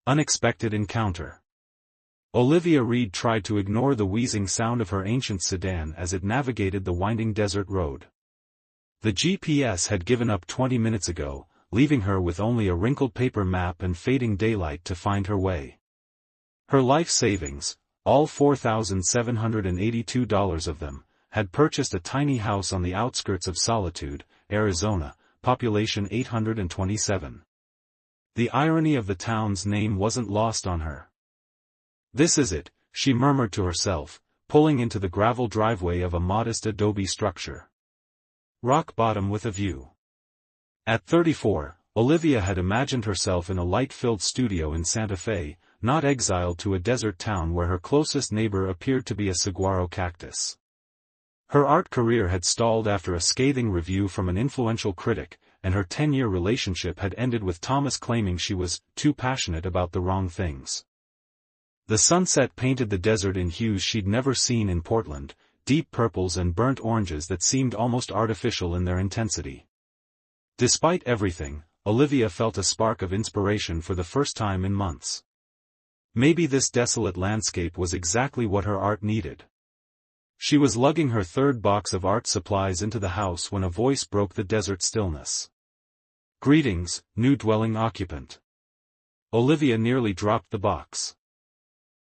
Unexpected encounter. Olivia Reed tried to ignore the wheezing sound of her ancient sedan as it navigated the winding desert road. The GPS had given up 20 minutes ago, leaving her with only a wrinkled paper map and fading daylight to find her way. Her life savings, all $4,782 of them, had purchased a tiny house on the outskirts of Solitude, Arizona, population 827. The irony of the town's name wasn't lost on her. "This is it," she murmured to herself, pulling into the gravel driveway of a modest adobe structure. Rock bottom with a view. At 34, Olivia had imagined herself in a light-filled studio in Santa Fe, not exiled to a desert town where her closest neighbor appeared to be a saguaro cactus. Her art career had stalled after a scathing review from an influential critic, and her 10-year relationship had ended with Thomas claiming she was too passionate about the wrong things. The sunset painted the desert in hues she'd never seen in Portland, deep purples and burnt oranges that seemed almost artificial in their intensity. Despite everything, Olivia felt a spark of inspiration for the first time in months. Maybe this desolate landscape was exactly what her art needed. She was lugging her third box of art supplies into the house when a voice broke the desert stillness. "Greetings, new dwelling occupant." Olivia nearly dropped the box.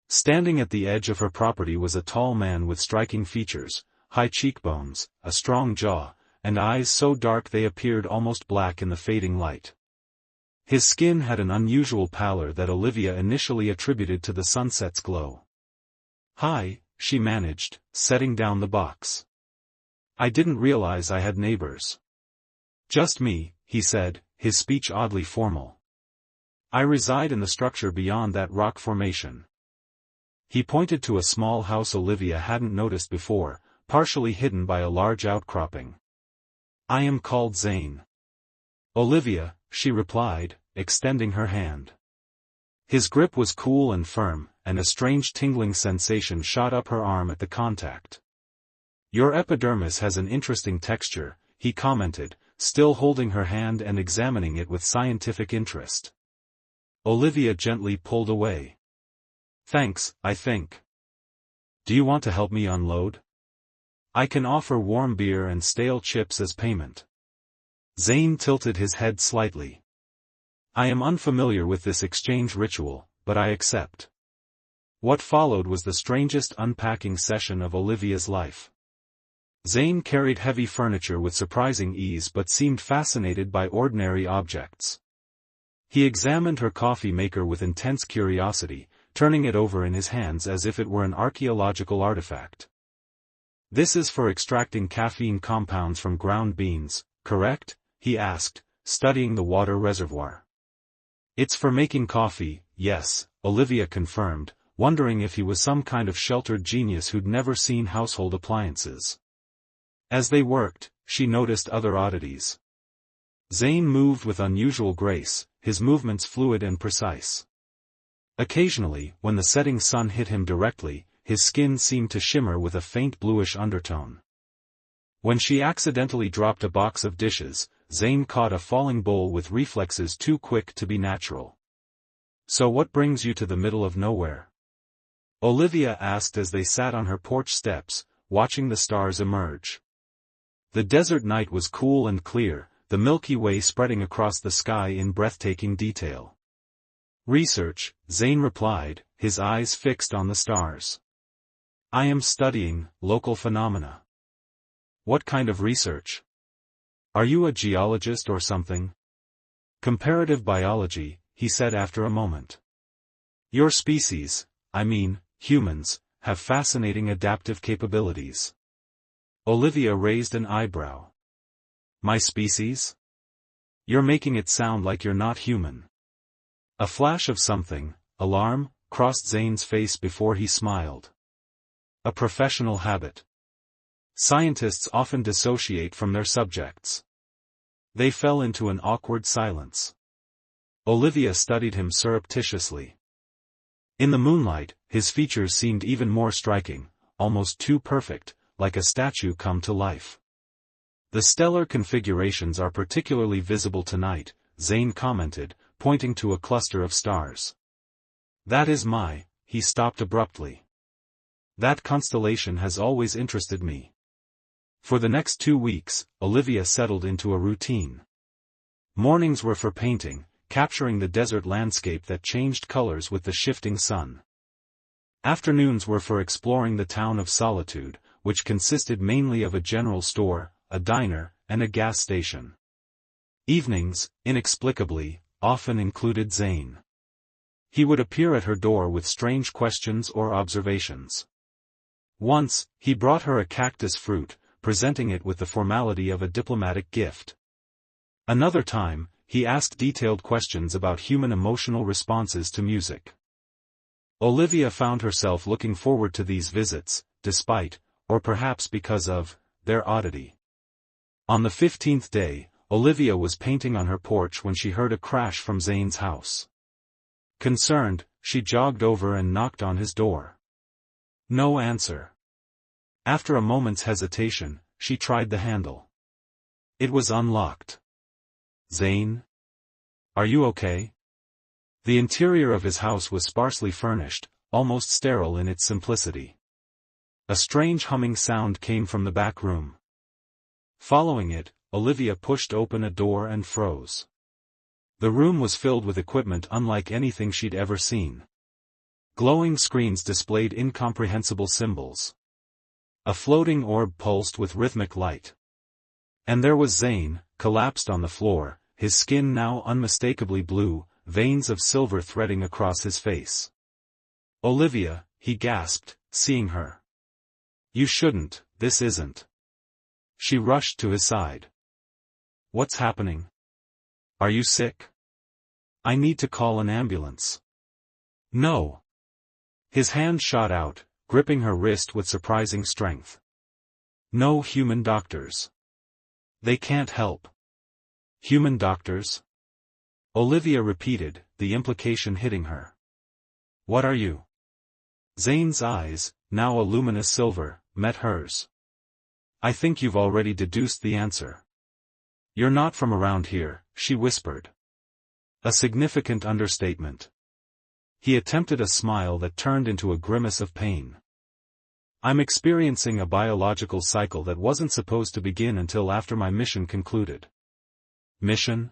Standing at the edge of her property was a tall man with striking features, high cheekbones, a strong jaw, and eyes so dark they appeared almost black in the fading light. His skin had an unusual pallor that Olivia initially attributed to the sunset's glow. "Hi," she managed, setting down the box. "I didn't realize I had neighbors." "Just me," he said, his speech oddly formal. "I reside in the structure beyond that rock formation." He pointed to a small house Olivia hadn't noticed before, partially hidden by a large outcropping. "I am called Zane." "Olivia," she replied, extending her hand. His grip was cool and firm, and a strange tingling sensation shot up her arm at the contact. "Your epidermis has an interesting texture," he commented, still holding her hand and examining it with scientific interest. Olivia gently pulled away. "Thanks, I think. Do you want to help me unload? I can offer warm beer and stale chips as payment." Zane tilted his head slightly. "I am unfamiliar with this exchange ritual, but I accept." What followed was the strangest unpacking session of Olivia's life. Zane carried heavy furniture with surprising ease but seemed fascinated by ordinary objects. He examined her coffee maker with intense curiosity, turning it over in his hands as if it were an archaeological artifact. "This is for extracting caffeine compounds from ground beans, correct?" he asked, studying the water reservoir. "It's for making coffee, yes," Olivia confirmed, wondering if he was some kind of sheltered genius who'd never seen household appliances. As they worked, she noticed other oddities. Zane moved with unusual grace, his movements fluid and precise. Occasionally, when the setting sun hit him directly, his skin seemed to shimmer with a faint bluish undertone. When she accidentally dropped a box of dishes, Zane caught a falling bowl with reflexes too quick to be natural. "So what brings you to the middle of nowhere?" Olivia asked as they sat on her porch steps, watching the stars emerge. The desert night was cool and clear, the Milky Way spreading across the sky in breathtaking detail. "Research," Zane replied, his eyes fixed on the stars. "I am studying local phenomena." "What kind of research? Are you a geologist or something?" "Comparative biology," he said after a moment. "Your species, I mean, humans, have fascinating adaptive capabilities." Olivia raised an eyebrow. "My species? You're making it sound like you're not human." A flash of something, alarm, crossed Zane's face before he smiled. "A professional habit. Scientists often dissociate from their subjects." They fell into an awkward silence. Olivia studied him surreptitiously. In the moonlight, his features seemed even more striking, almost too perfect, like a statue come to life. "The stellar configurations are particularly visible tonight," Zane commented, pointing to a cluster of stars. That is he stopped abruptly. That constellation has always interested me. For the next 2 weeks, Olivia settled into a routine. Mornings were for painting, capturing the desert landscape that changed colors with the shifting sun. Afternoons were for exploring the town of Solitude, which consisted mainly of a general store, a diner, and a gas station. Evenings, inexplicably, often included Zane. He would appear at her door with strange questions or observations. Once, he brought her a cactus fruit, presenting it with the formality of a diplomatic gift. Another time, he asked detailed questions about human emotional responses to music. Olivia found herself looking forward to these visits, despite, or perhaps because of, their oddity. On the 15th day, Olivia was painting on her porch when she heard a crash from Zane's house. Concerned, she jogged over and knocked on his door. No answer. After a moment's hesitation, she tried the handle. It was unlocked. Zane? Are you okay? The interior of his house was sparsely furnished, almost sterile in its simplicity. A strange humming sound came from the back room. Following it, Olivia pushed open a door and froze. The room was filled with equipment unlike anything she'd ever seen. Glowing screens displayed incomprehensible symbols. A floating orb pulsed with rhythmic light. And there was Zane, collapsed on the floor, his skin now unmistakably blue, veins of silver threading across his face. Olivia, he gasped, seeing her. You shouldn't, this isn't. She rushed to his side. What's happening? Are you sick? I need to call an ambulance. No. His hand shot out, gripping her wrist with surprising strength. No human doctors. They can't help. Human doctors? Olivia repeated, the implication hitting her. What are you? Zane's eyes, now a luminous silver, met hers. I think you've already deduced the answer. You're not from around here, she whispered. A significant understatement. He attempted a smile that turned into a grimace of pain. I'm experiencing a biological cycle that wasn't supposed to begin until after my mission concluded. Mission?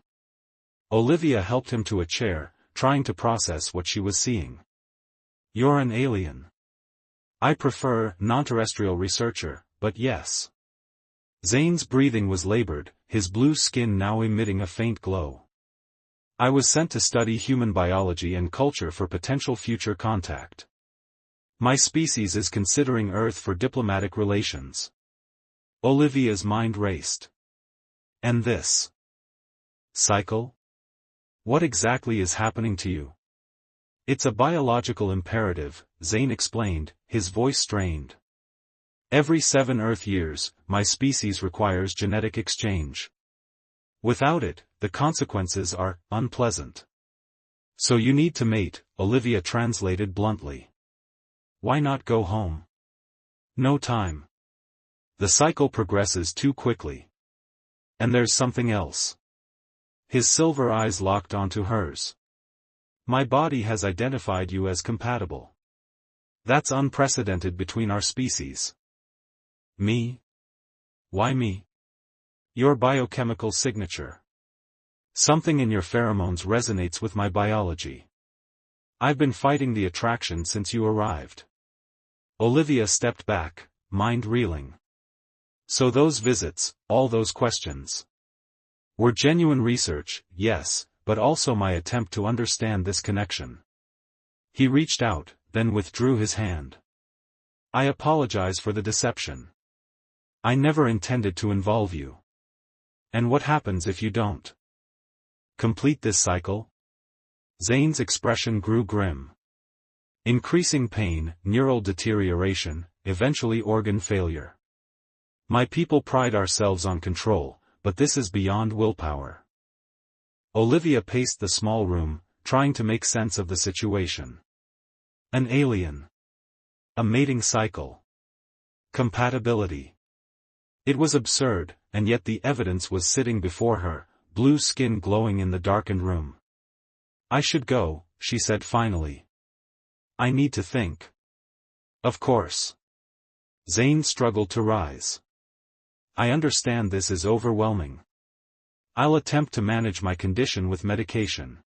Olivia helped him to a chair, trying to process what she was seeing. You're an alien. I prefer non-terrestrial researcher, but yes. Zane's breathing was labored, his blue skin now emitting a faint glow. I was sent to study human biology and culture for potential future contact. My species is considering Earth for diplomatic relations. Olivia's mind raced. And this cycle? What exactly is happening to you? It's a biological imperative, Zane explained, his voice strained. Every 7 Earth years, my species requires genetic exchange. Without it, the consequences are unpleasant. So you need to mate, Olivia translated bluntly. Why not go home? No time. The cycle progresses too quickly. And there's something else. His silver eyes locked onto hers. My body has identified you as compatible. That's unprecedented between our species. Me? Why me? Your biochemical signature. Something in your pheromones resonates with my biology. I've been fighting the attraction since you arrived. Olivia stepped back, mind reeling. So those visits, all those questions, were genuine research, yes, but also my attempt to understand this connection. He reached out, then withdrew his hand. I apologize for the deception. I never intended to involve you. And what happens if you don't complete this cycle? Zane's expression grew grim. Increasing pain, neural deterioration, eventually organ failure. My people pride ourselves on control, but this is beyond willpower. Olivia paced the small room, trying to make sense of the situation. An alien. A mating cycle. Compatibility. It was absurd, and yet the evidence was sitting before her, blue skin glowing in the darkened room. I should go, she said finally. I need to think. Of course. Zane struggled to rise. I understand this is overwhelming. I'll attempt to manage my condition with medication.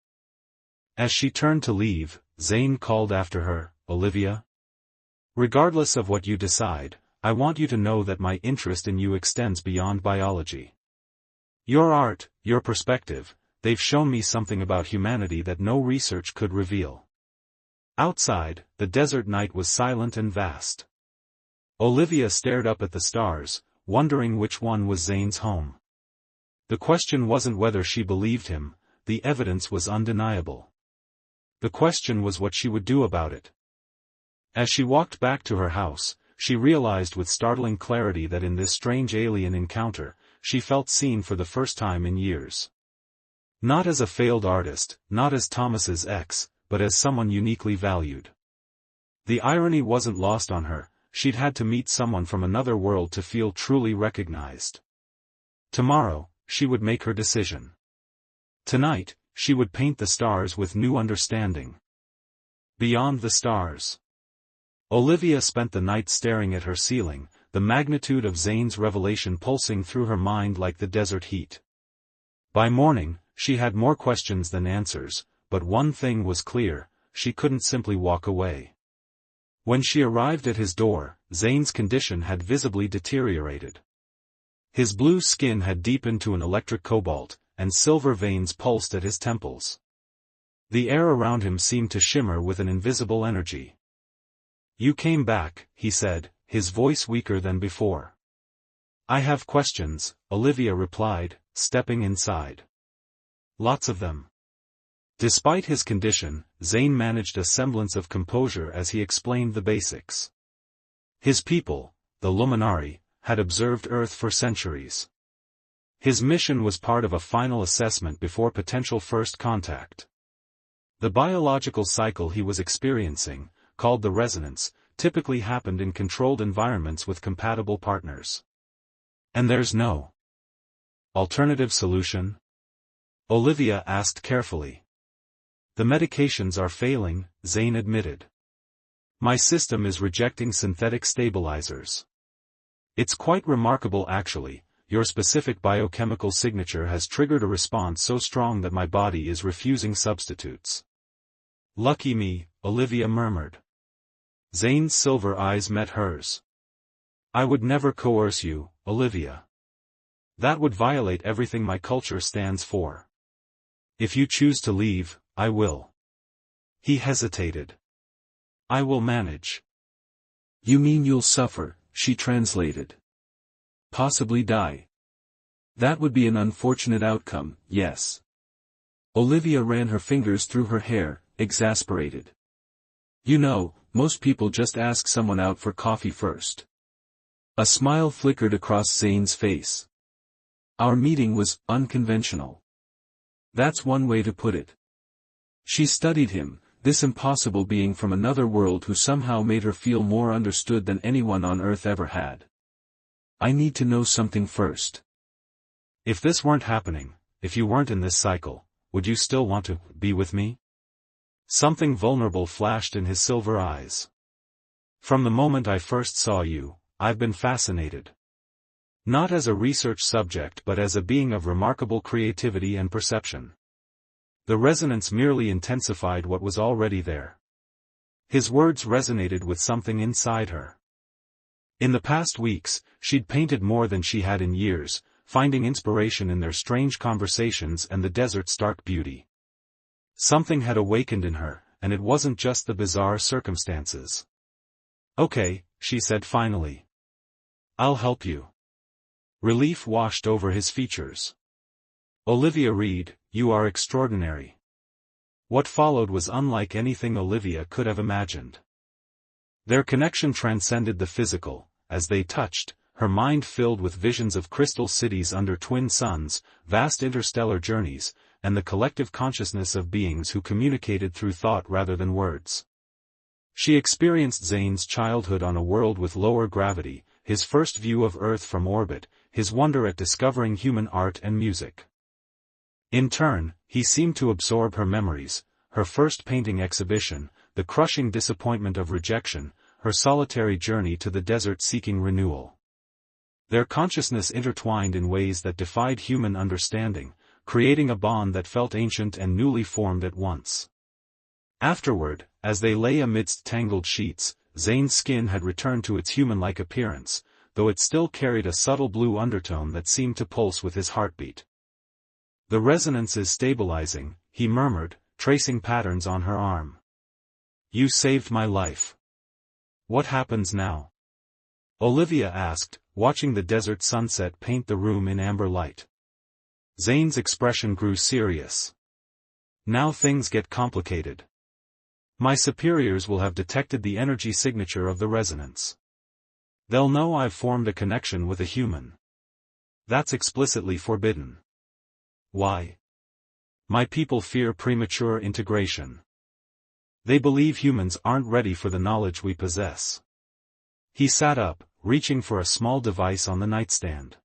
As she turned to leave, Zane called after her, Olivia? Regardless of what you decide, I want you to know that my interest in you extends beyond biology. Your art, your perspective, they've shown me something about humanity that no research could reveal. Outside, the desert night was silent and vast. Olivia stared up at the stars, wondering which one was Zane's home. The question wasn't whether she believed him, the evidence was undeniable. The question was what she would do about it. As she walked back to her house, she realized with startling clarity that in this strange alien encounter, she felt seen for the first time in years. Not as a failed artist, not as Thomas's ex, but as someone uniquely valued. The irony wasn't lost on her, she'd had to meet someone from another world to feel truly recognized. Tomorrow, she would make her decision. Tonight, she would paint the stars with new understanding. Beyond the stars. Olivia spent the night staring at her ceiling, the magnitude of Zane's revelation pulsing through her mind like the desert heat. By morning, she had more questions than answers, but one thing was clear, she couldn't simply walk away. When she arrived at his door, Zane's condition had visibly deteriorated. His blue skin had deepened to an electric cobalt, and silver veins pulsed at his temples. The air around him seemed to shimmer with an invisible energy. "You came back," he said, his voice weaker than before. "I have questions," Olivia replied, stepping inside. "Lots of them." Despite his condition, Zane managed a semblance of composure as he explained the basics. His people, the Luminari, had observed Earth for centuries. His mission was part of a final assessment before potential first contact. The biological cycle he was experiencing, called the resonance, typically happened in controlled environments with compatible partners. "And there's no alternative solution?" Olivia asked carefully. "The medications are failing," Zane admitted. "My system is rejecting synthetic stabilizers. It's quite remarkable actually, your specific biochemical signature has triggered a response so strong that my body is refusing substitutes." "Lucky me," Olivia murmured. Zane's silver eyes met hers. "I would never coerce you, Olivia. That would violate everything my culture stands for. If you choose to leave, I will." He hesitated. "I will manage." "You mean you'll suffer," she translated. "Possibly die. That would be an unfortunate outcome, yes." Olivia ran her fingers through her hair, exasperated. "You know, most people just ask someone out for coffee first." A smile flickered across Zane's face. "Our meeting was unconventional. That's one way to put it." She studied him, this impossible being from another world who somehow made her feel more understood than anyone on Earth ever had. "I need to know something first. If this weren't happening, if you weren't in this cycle, would you still want to be with me?" Something vulnerable flashed in his silver eyes. "From the moment I first saw you, I've been fascinated. Not as a research subject but as a being of remarkable creativity and perception." The resonance merely intensified what was already there. His words resonated with something inside her. In the past weeks, she'd painted more than she had in years, finding inspiration in their strange conversations and the desert's stark beauty. Something had awakened in her, and it wasn't just the bizarre circumstances. "Okay," she said finally. "I'll help you." Relief washed over his features. "Olivia Reed, you are extraordinary." What followed was unlike anything Olivia could have imagined. Their connection transcended the physical. As they touched, her mind filled with visions of crystal cities under twin suns, vast interstellar journeys, and the collective consciousness of beings who communicated through thought rather than words. She experienced Zane's childhood on a world with lower gravity, his first view of Earth from orbit, his wonder at discovering human art and music. In turn, he seemed to absorb her memories, her first painting exhibition, the crushing disappointment of rejection, her solitary journey to the desert seeking renewal. Their consciousness intertwined in ways that defied human understanding, creating a bond that felt ancient and newly formed at once. Afterward, as they lay amidst tangled sheets, Zane's skin had returned to its human-like appearance, though it still carried a subtle blue undertone that seemed to pulse with his heartbeat. "The resonance is stabilizing," he murmured, tracing patterns on her arm. "You saved my life. What happens now?" Olivia asked, watching the desert sunset paint the room in amber light. Zane's expression grew serious. "Now things get complicated. My superiors will have detected the energy signature of the resonance. They'll know I've formed a connection with a human. That's explicitly forbidden." "Why?" "My people fear premature integration. They believe humans aren't ready for the knowledge we possess." He sat up, reaching for a small device on the nightstand.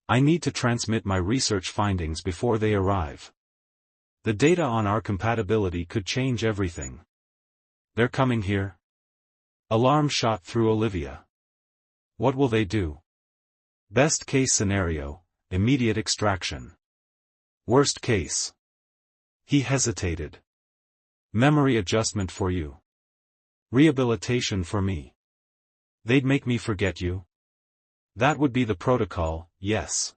"I need to transmit my research findings before they arrive. The data on our compatibility could change everything." "They're coming here?" Alarm shot through Olivia. "What will they do?" "Best case scenario, immediate extraction. Worst case." He hesitated. "Memory adjustment for you. Rehabilitation for me. They'd make me forget you?" "That would be the protocol, yes."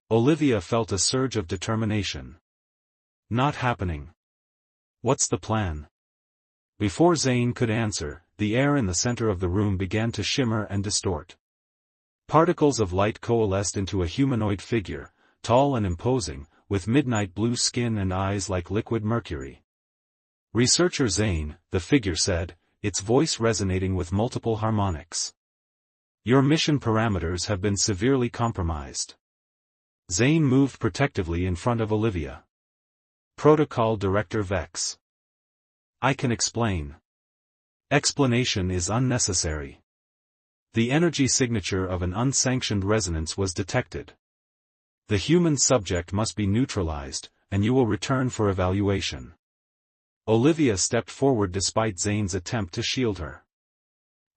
Olivia felt a surge of determination. "Not happening." "What's the plan?" Before Zane could answer, the air in the center of the room began to shimmer and distort. Particles of light coalesced into a humanoid figure, tall and imposing, with midnight blue skin and eyes like liquid mercury. "Researcher Zane," the figure said, its voice resonating with multiple harmonics. "Your mission parameters have been severely compromised." Zane moved protectively in front of Olivia. "Protocol Director Vex. I can explain." Explanation is unnecessary. The energy signature of an unsanctioned resonance was detected. The human subject must be neutralized, and you will return for evaluation. Olivia stepped forward despite Zane's attempt to shield her.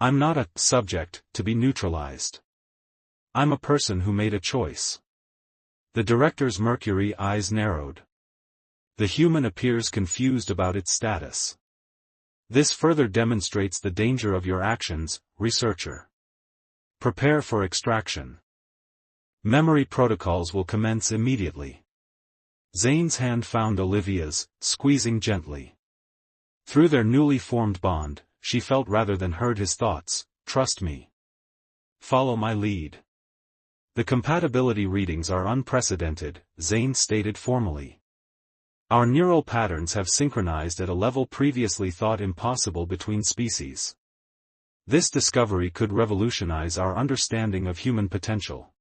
"I'm not a subject to be neutralized. I'm a person who made a choice." The director's mercury eyes narrowed. The human appears confused about its status. "This further demonstrates the danger of your actions, researcher. Prepare for extraction. Memory protocols will commence immediately." Zane's hand found Olivia's, squeezing gently. Through their newly formed bond, she felt rather than heard his thoughts. "Trust me. Follow my lead." "The compatibility readings are unprecedented," Zane stated formally. "Our neural patterns have synchronized at a level previously thought impossible between species. This discovery could revolutionize our understanding of human potential."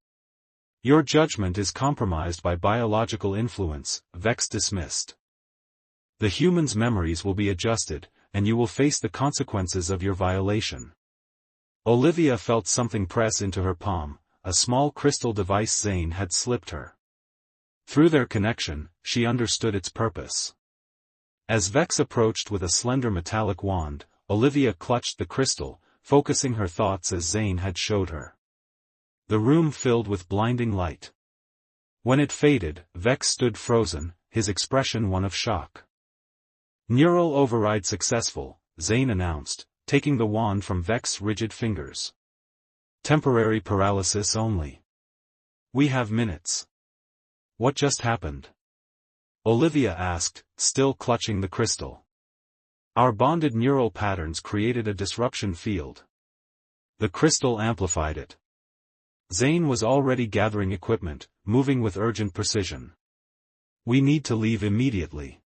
"Your judgment is compromised by biological influence," Vex dismissed. "The human's memories will be adjusted, and you will face the consequences of your violation." Olivia felt something press into her palm, a small crystal device Zane had slipped her. Through their connection, she understood its purpose. As Vex approached with a slender metallic wand, Olivia clutched the crystal, focusing her thoughts as Zane had showed her. The room filled with blinding light. When it faded, Vex stood frozen, his expression one of shock. "Neural override successful," Zane announced, taking the wand from Vex's rigid fingers. "Temporary paralysis only. We have minutes." "What just happened?" Olivia asked, still clutching the crystal. "Our bonded neural patterns created a disruption field. The crystal amplified it." Zane was already gathering equipment, moving with urgent precision. "We need to leave immediately.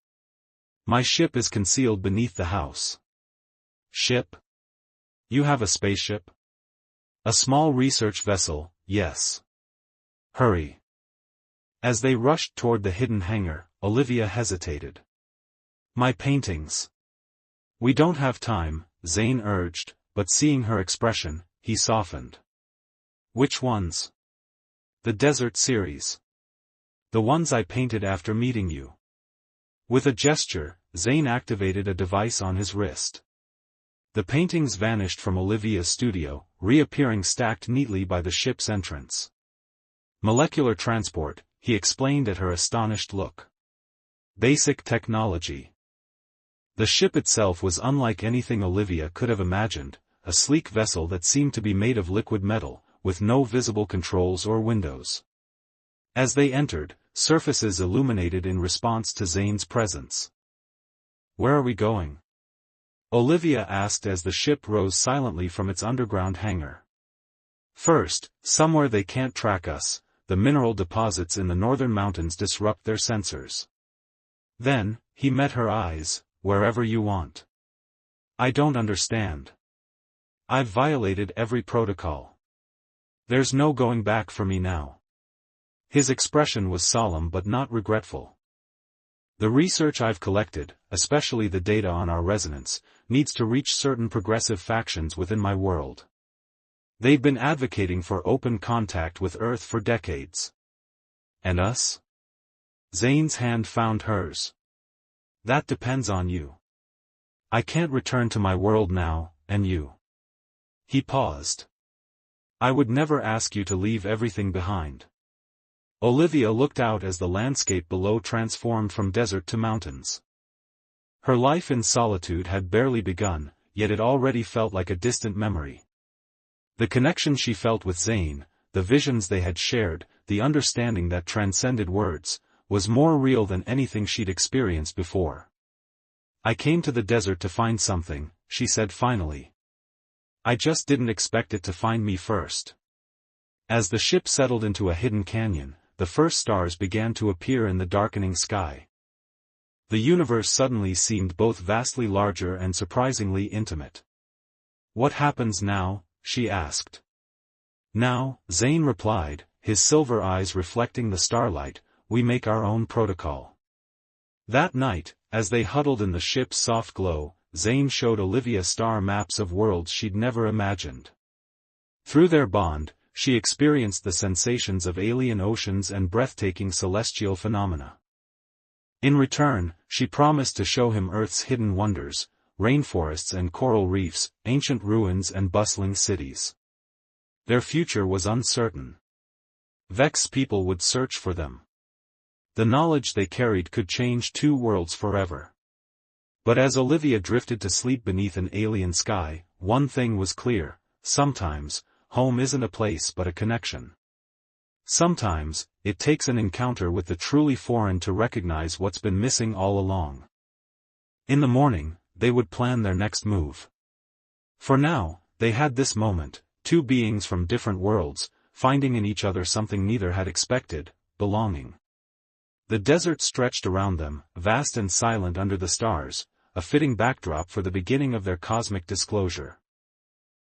My ship is concealed beneath the house." "Ship? You have a spaceship?" "A small research vessel, yes." "Hurry." As they rushed toward the hidden hangar, Olivia hesitated. "My paintings." "We don't have time," Zane urged, but seeing her expression, he softened. "Which ones?" "The desert series. The ones I painted after meeting you." With a gesture, Zane activated a device on his wrist. The paintings vanished from Olivia's studio, reappearing stacked neatly by the ship's entrance. Molecular transport, he explained at her astonished look. Basic technology. The ship itself was unlike anything Olivia could have imagined, a sleek vessel that seemed to be made of liquid metal, with no visible controls or windows. As they entered, surfaces illuminated in response to Zane's presence. "Where are we going?" Olivia asked as the ship rose silently from its underground hangar. "First, somewhere they can't track us, the mineral deposits in the northern mountains disrupt their sensors. Then," he met her eyes, "wherever you want." "I don't understand. I've violated every protocol. There's no going back for me now." His expression was solemn but not regretful. "The research I've collected, especially the data on our resonance, needs to reach certain progressive factions within my world. They've been advocating for open contact with Earth for decades." "And us?" Zane's hand found hers. "That depends on you. I can't return to my world now, and you." He paused. "I would never ask you to leave everything behind." Olivia looked out as the landscape below transformed from desert to mountains. Her life in solitude had barely begun, yet it already felt like a distant memory. The connection she felt with Zane, the visions they had shared, the understanding that transcended words, was more real than anything she'd experienced before. "I came to the desert to find something," she said finally. "I just didn't expect it to find me first." As the ship settled into a hidden canyon, the first stars began to appear in the darkening sky. The universe suddenly seemed both vastly larger and surprisingly intimate. "What happens now?" she asked. "Now," Zane replied, his silver eyes reflecting the starlight, "we make our own protocol." That night, as they huddled in the ship's soft glow, Zane showed Olivia star maps of worlds she'd never imagined. Through their bond, she experienced the sensations of alien oceans and breathtaking celestial phenomena. In return, she promised to show him Earth's hidden wonders, rainforests and coral reefs, ancient ruins and bustling cities. Their future was uncertain. Vex people would search for them. The knowledge they carried could change two worlds forever. But as Olivia drifted to sleep beneath an alien sky, one thing was clear: sometimes, home isn't a place but a connection. Sometimes, it takes an encounter with the truly foreign to recognize what's been missing all along. In the morning, they would plan their next move. For now, they had this moment, two beings from different worlds, finding in each other something neither had expected: belonging. The desert stretched around them, vast and silent under the stars, a fitting backdrop for the beginning of their cosmic disclosure.